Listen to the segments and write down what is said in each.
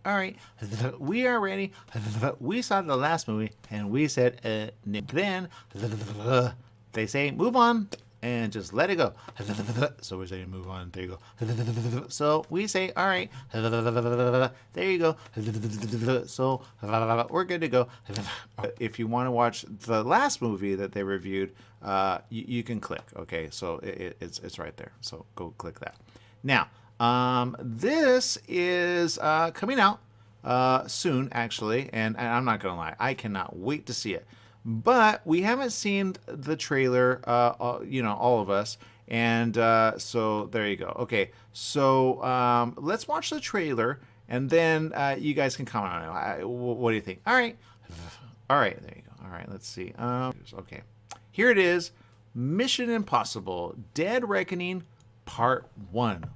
all right, we are ready. We saw the last movie and we said, no. Then they say, move on. And just let it go. So we're saying move on. There you go. So we say, all right. There you go. So we're good to go. If you want to watch the last movie that they reviewed, you can click. Okay, so it's right there. So go click that. Now, this is coming out soon, actually, and I'm not gonna lie, I cannot wait to see it. But we haven't seen the trailer, you know, all of us. And so there you go. Okay, so let's watch the trailer, and then you guys can comment on it. What do you think? All right. All right, there you go. All right, let's see. Okay, here it is. Mission Impossible Dead Reckoning Part 1.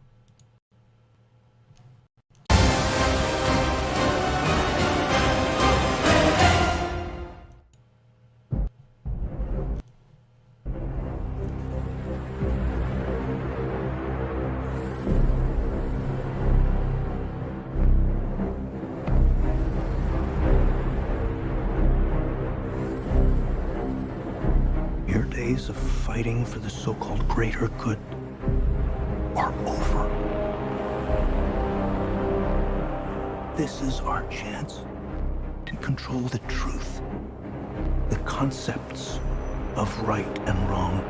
Your days of fighting for the so-called greater good are over. This is our chance to control the truth, the concepts of right and wrong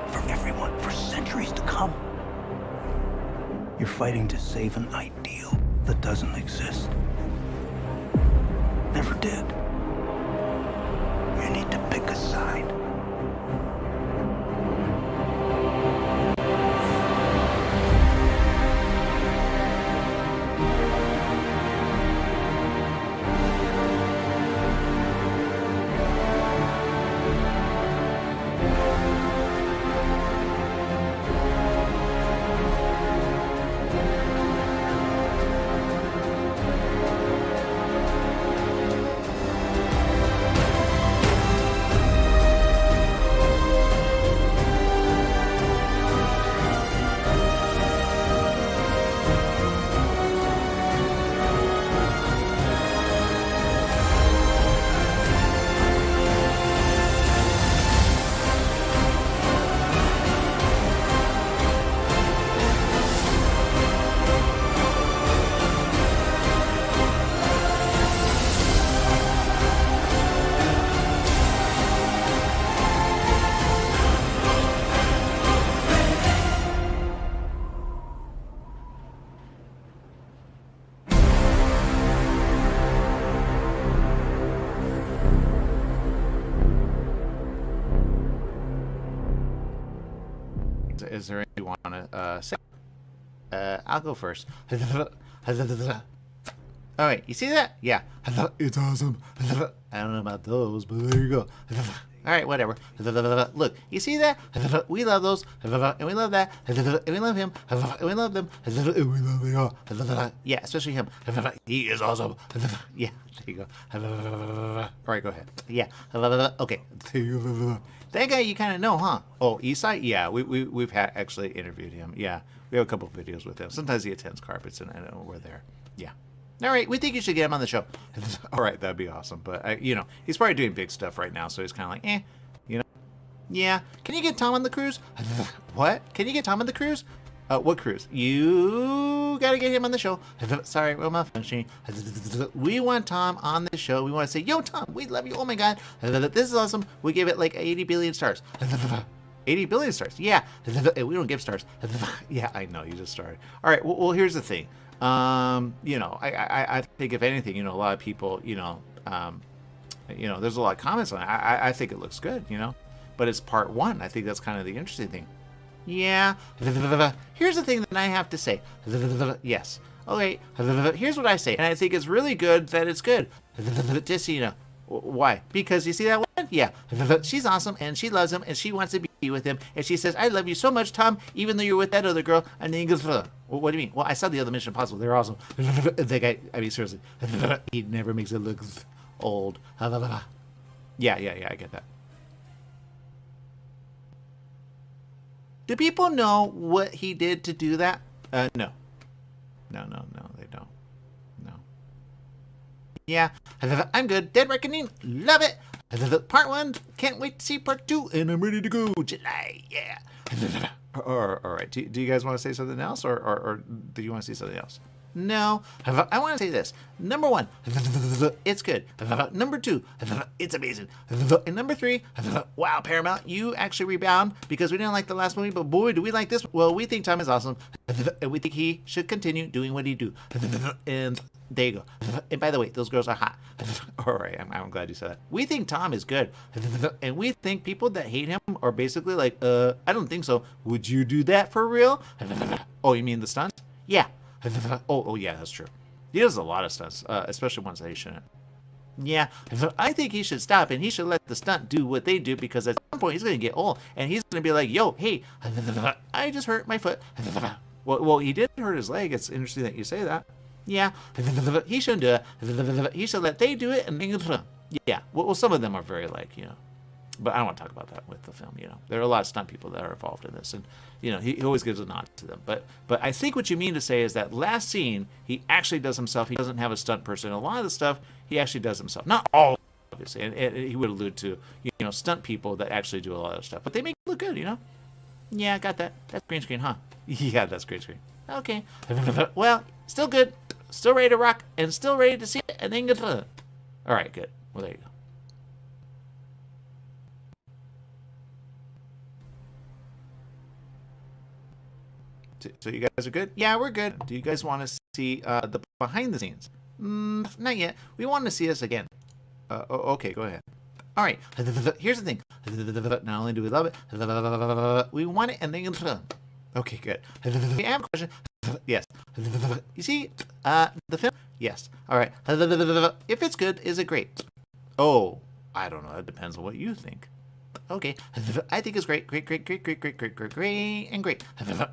for everyone for centuries to come. You're fighting to save an ideal that doesn't exist. Never did. You need to pick a side. Is there anything you want to say? I'll go first. All right, you see that? Yeah. It's awesome. I don't know about those, but there you go. All right, whatever. Look, you see that? We love those, and we love that, and we love him, and we love them, and we love them all. Yeah, especially him. He is awesome. Yeah, there you go. All right, go ahead. Yeah. Okay. That guy you kind of know, huh? Oh, Eastside? Yeah, we've actually interviewed him. Yeah, we have a couple of videos with him. Sometimes he attends carpets, and we're there. Yeah. All right, we think you should get him on the show. All right, that'd be awesome. But, you know, he's probably doing big stuff right now, so he's kind of like, you know. Yeah. Can you get Tom on the cruise? What? Can you get Tom on the cruise? What cruise? You got to get him on the show. Sorry, we're malfunctioning. We want Tom on the show. We want to say, yo, Tom, we love you. Oh, my God. This is awesome. We give it like 80 billion stars. 80 billion stars. Yeah. We don't give stars. Yeah, I know. You just started. All right. Well, here's the thing. You know, I think if anything, you know, a lot of people, you know, there's a lot of comments on it. I think it looks good, you know, but it's part 1. I think that's kind of the interesting thing. Yeah. Here's the thing that I have to say. Yes. Okay. Here's what I say. And I think it's really good that it's good. Just so you know. Why? Because you see that one? Yeah. She's awesome and she loves him and she wants to be with him. And she says, I love you so much, Tom, even though you're with that other girl. And then he goes, what do you mean? Well, I saw the other Mission Impossible. They're awesome. The guy, I mean, seriously, he never makes it look old. Yeah, I get that. Do people know what he did to do that? No. No, they don't. No. Yeah, I'm good. Dead Reckoning, love it. Part 1, can't wait to see part 2, and I'm ready to go. July, yeah. All right, do you guys want to say something else, or do you want to see something else? No, I want to say this. Number 1, it's good. Number 2, it's amazing. And number 3, wow, Paramount, you actually rebound because we didn't like the last movie, but boy, do we like this. Well, we think Tom is awesome, and we think he should continue doing what he do. And there you go. And by the way, those girls are hot. All right, I'm glad you said that. We think Tom is good, and we think people that hate him are basically like, I don't think so. Would you do that for real? Oh, you mean the stunts? Yeah. Oh, yeah, that's true. He does a lot of stunts, especially ones that he shouldn't. Yeah, I think he should stop, and he should let the stunt do what they do, because at some point he's going to get old, and he's going to be like, yo, hey, I just hurt my foot. Well, he did hurt his leg. It's interesting that you say that. Yeah, he shouldn't do it. He should let they do it, and yeah, well, some of them are very like, but I don't want to talk about that with the film. There are a lot of stunt people that are involved in this, and he always gives a nod to them. But I think what you mean to say is that last scene he actually does himself. He doesn't have a stunt person. A lot of the stuff he actually does himself. Not all, obviously, and he would allude to stunt people that actually do a lot of stuff, but they make it look good. Yeah, I got that. That's green screen, huh? Yeah, that's green screen. Okay. Well, still good. Still ready to rock, and still ready to see it, and then get all right, good. Well, there you go. So you guys are good? Yeah, we're good. Do you guys want to see the behind the scenes? Not yet. We want to see us again. Okay, go ahead. All right. Here's the thing. Not only do we love it, we want it, and then okay, good. I have a question. Yes. You see the film? Yes. All right. If it's good, is it great? Oh, I don't know. It depends on what you think. Okay, I think it's great, great, and great.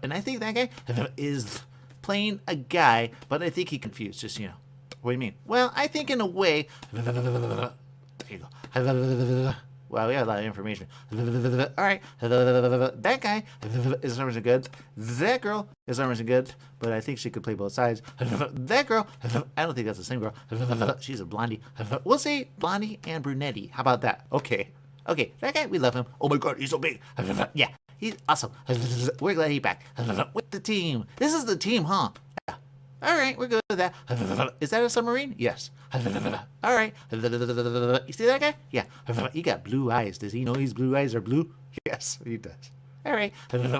And I think that guy is playing a guy, but I think he confused. Just what do you mean? Well, I think in a way. There you go. Wow, we have a lot of information. All right, that guy is not good. That girl is not good, but I think she could play both sides. That girl, I don't think that's the same girl. She's a blondie. We'll say blondie and brunetti. How about that? Okay, that guy, we love him. Oh my god, he's so big. Yeah, he's awesome. We're glad he's back. With the team. This is the team, huh? Yeah. All right, we're good with that. Is that a submarine? Yes. All right. You see that guy? Yeah. He got blue eyes. Does he know his blue eyes are blue? Yes, he does. All right.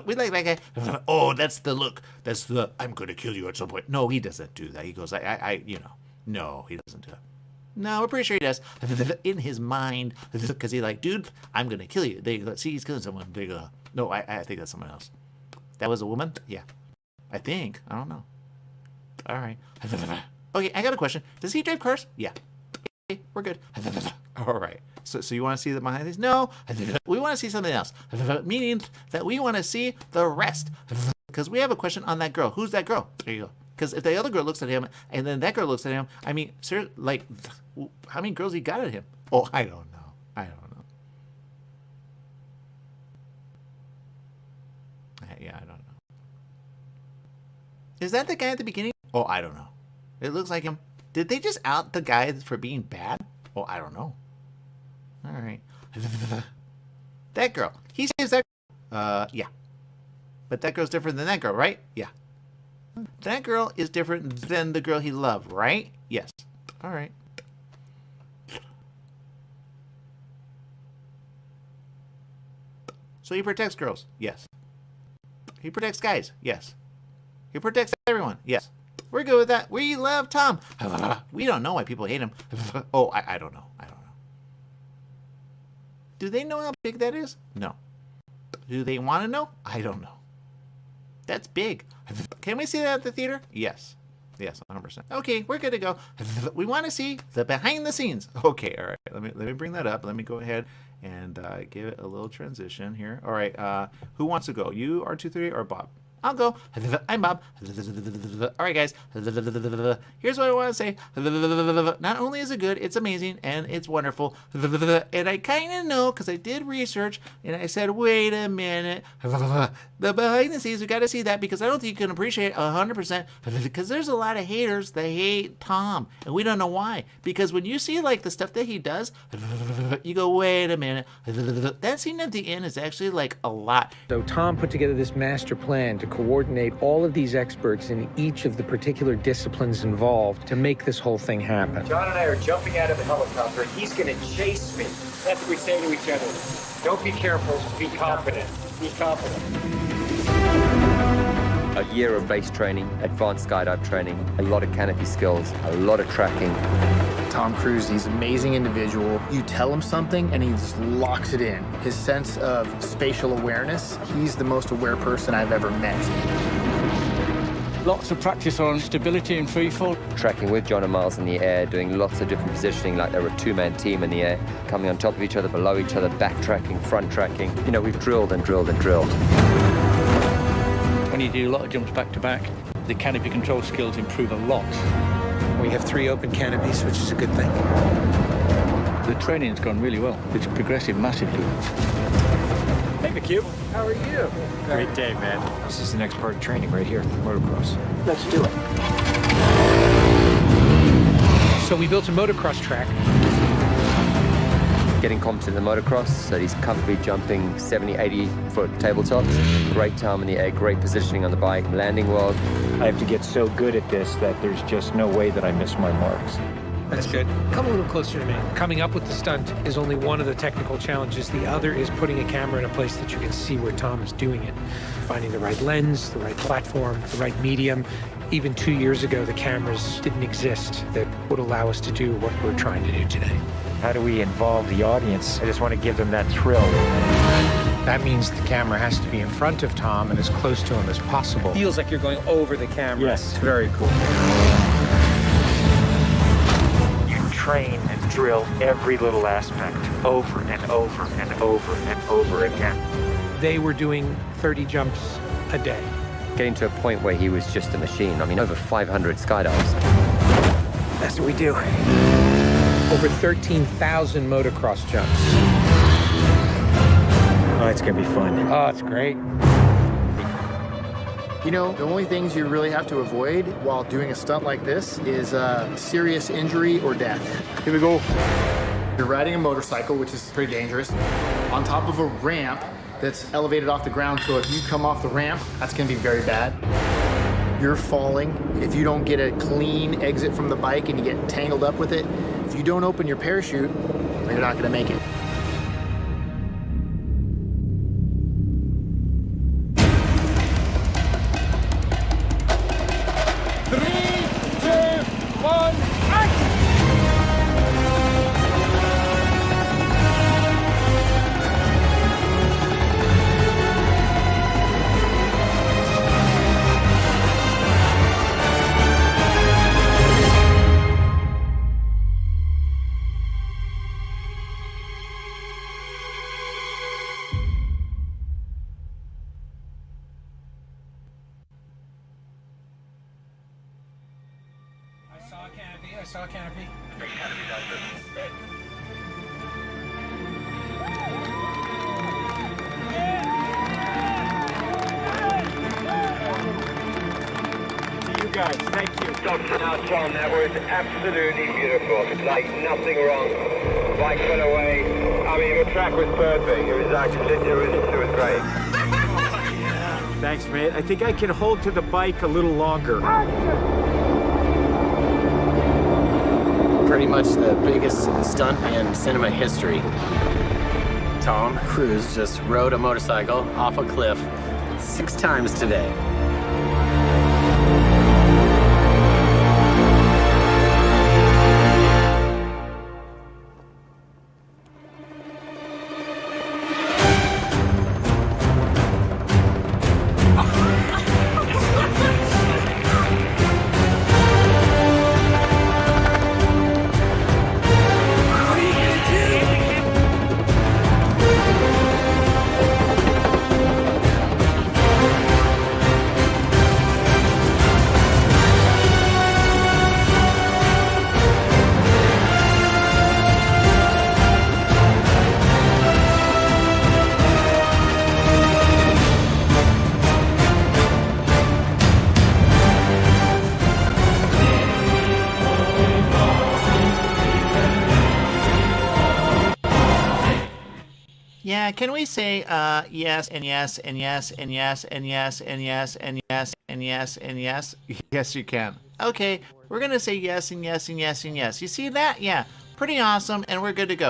We like that guy. Oh, that's the look. That's the, I'm going to kill you at some point. No, he doesn't do that. He goes, no, he doesn't do that. No, we're pretty sure he does. In his mind, because he's like, dude, I'm going to kill you. They see he's killing someone. They go, no, I think that's someone else. That was a woman? Yeah. I think. I don't know. All right. Okay, I got a question. Does he drive cars? Yeah. Okay, we're good. All right. So you want to see the behind these? No. We want to see something else. Meaning that we want to see the rest. Because we have a question on that girl. Who's that girl? There you go. Because if the other girl looks at him, and then that girl looks at him, I mean, sir, like, how many girls he got at him? Oh, I don't know. Yeah, I don't know. Is that the guy at the beginning? Oh, I don't know. It looks like him. Did they just out the guy for being bad? Oh, I don't know. All right. That girl. He saves that girl. Yeah. But that girl's different than that girl, right? Yeah. That girl is different than the girl he loved, right? Yes. All right. So he protects girls? Yes. He protects guys? Yes. He protects everyone? Yes. We're good with that. We love Tom. We don't know why people hate him. Oh, I don't know. Do they know how big that is? No. Do they want to know? I don't know. That's big. Can we see that at the theater? Yes. Yes, 100%. Okay, we're good to go. We want to see the behind the scenes. Okay, all right. Let me bring that up. Let me go ahead and give it a little transition here. All right. Who wants to go? You, R238, or Bob? I'll go. I'm Bob. All right, guys. Here's what I want to say. Not only is it good, it's amazing, and it's wonderful. And I kind of know, because I did research, and I said, wait a minute. The behind the scenes, we got to see that, because I don't think you can appreciate 100%, because there's a lot of haters that hate Tom, and we don't know why. Because when you see, like, the stuff that he does, you go, wait a minute. That scene at the end is actually, like, a lot. So Tom put together this master plan to coordinate all of these experts in each of the particular disciplines involved to make this whole thing happen. John and I are jumping out of the helicopter, and he's going to chase me. That's what we say to each other. Don't be careful, be confident. Be confident. A year of base training, advanced skydive training, a lot of canopy skills, a lot of tracking. Tom Cruise, he's an amazing individual. You tell him something and he just locks it in. His sense of spatial awareness, he's the most aware person I've ever met. Lots of practice on stability and freefall. Tracking with John and Miles in the air, doing lots of different positioning like they were a two-man team in the air, coming on top of each other, below each other, backtracking, front tracking. You know, we've drilled and drilled and drilled. When you do a lot of jumps back to back, the canopy control skills improve a lot. We have 3 open canopies, which is a good thing. The training's gone really well. It's progressive massively. Hey, McHugh. How are you? Great day, man. This is the next part of training right here, motocross. Let's do it. So we built a motocross track. Getting competent in the motocross, so he's comfortably jumping 70, 80-foot tabletops. Great time in the air, great positioning on the bike, landing well. I have to get so good at this that there's just no way that I miss my marks. That's good. Come a little closer to me. Coming up with the stunt is only one of the technical challenges. The other is putting a camera in a place that you can see where Tom is doing it. Finding the right lens, the right platform, the right medium. Even 2 years ago, the cameras didn't exist that would allow us to do what we're trying to do today. How do we involve the audience? I just want to give them that thrill. That means the camera has to be in front of Tom and as close to him as possible. Feels like you're going over the camera. Yes, very cool. You train and drill every little aspect over and over and over and over again. They were doing 30 jumps a day. Getting to a point where he was just a machine. I mean, over 500 skydives. That's what we do. Over 13,000 motocross jumps. Oh, it's going to be fun. Oh, it's great. You know, the only things you really have to avoid while doing a stunt like this is serious injury or death. Here we go. You're riding a motorcycle, which is pretty dangerous, on top of a ramp that's elevated off the ground, so if you come off the ramp, that's gonna be very bad. You're falling. If you don't get a clean exit from the bike and you get tangled up with it, if you don't open your parachute, you're not gonna make it. I saw a canopy. To you guys, thank you. Now, John, that was absolutely beautiful. Like, nothing wrong. Bike went away. I mean, the track was perfect. It was actually, it was great. Thanks, mate. I think I can hold to the bike a little longer. Pretty much the biggest stunt in cinema history. Tom Cruise just rode a motorcycle off a cliff 6 times today. Yeah, can we say yes and yes and yes and yes and yes and yes and yes and yes and yes? Yes, you can. Okay, we're gonna say yes and yes and yes and yes. You see that? Yeah, pretty awesome, and we're good to go.